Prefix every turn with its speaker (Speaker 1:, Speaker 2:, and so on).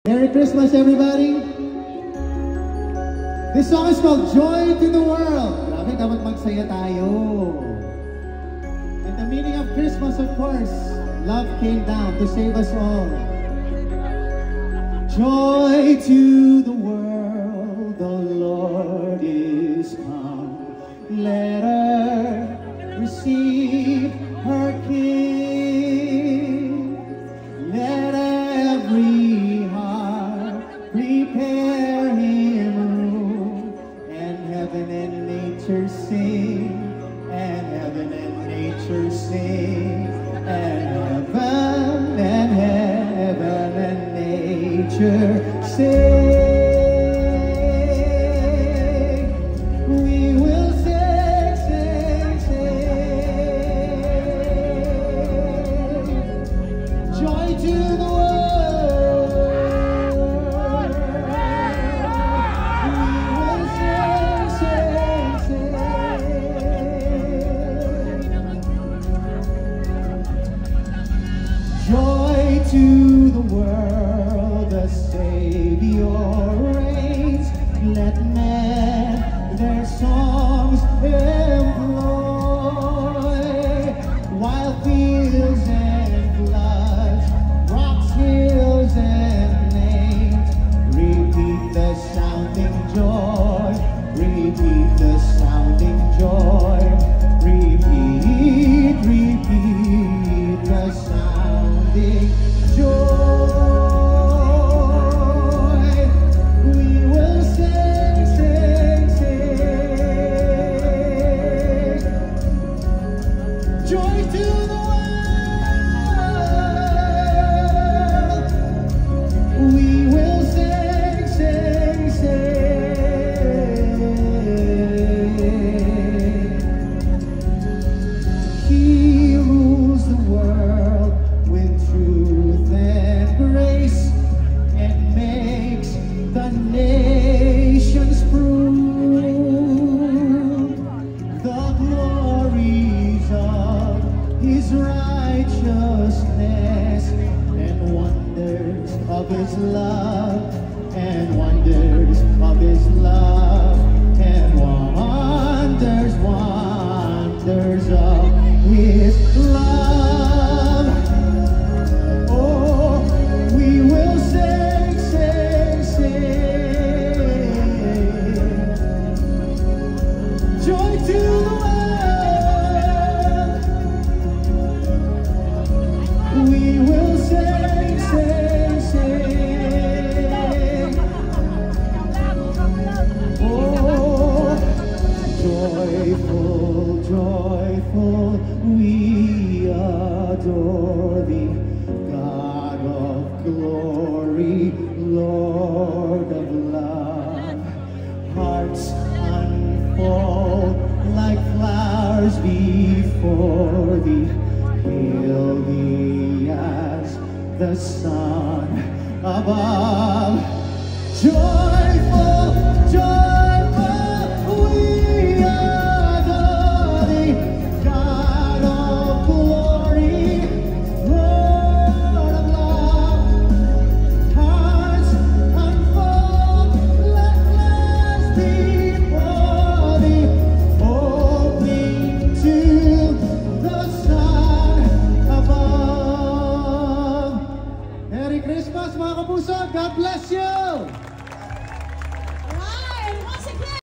Speaker 1: Merry Christmas, everybody! This song is called Joy to the World. Grabe, dapat magsaya tayo. And the meaning of Christmas, of course, love came down to save us all. Joy to the world, the Lord is come. Let earth receive her King. Let every heart prepare him room, and heaven and nature sing, and heaven and nature sing, and heaven and nature sing. We will sing, sing, sing. Joy to the world. We will sing, sing, sing. Joy to the world, the Savior reigns. Let men their songs employ, while fields and floods, rocks, hills, and plains repeat the sounding joy, repeat the sounding joy, repeat, repeat the sounding joy. We will sing, sing, sing. Joy to the world. We will sing, sing, sing. He rules the world with truth and grace, and makes the nations prove the glories of his righteousness, and wonders of his love, and wonders of his love, and wonders, wonders of his love. Oh, we will sing, sing, sing. Joy to the world. We will sing, sing, sing. Oh, joyful, joyful, we adore thee, God of glory, Lord of love. Hearts unfold like flowers before thee, hail thee as the sun above. Joyful, joyful, we adore thee, God of glory, Lord of love. Hearts unfold like flowers before thee, hoping to the sun above. Merry Christmas, mga kapuso! God bless you!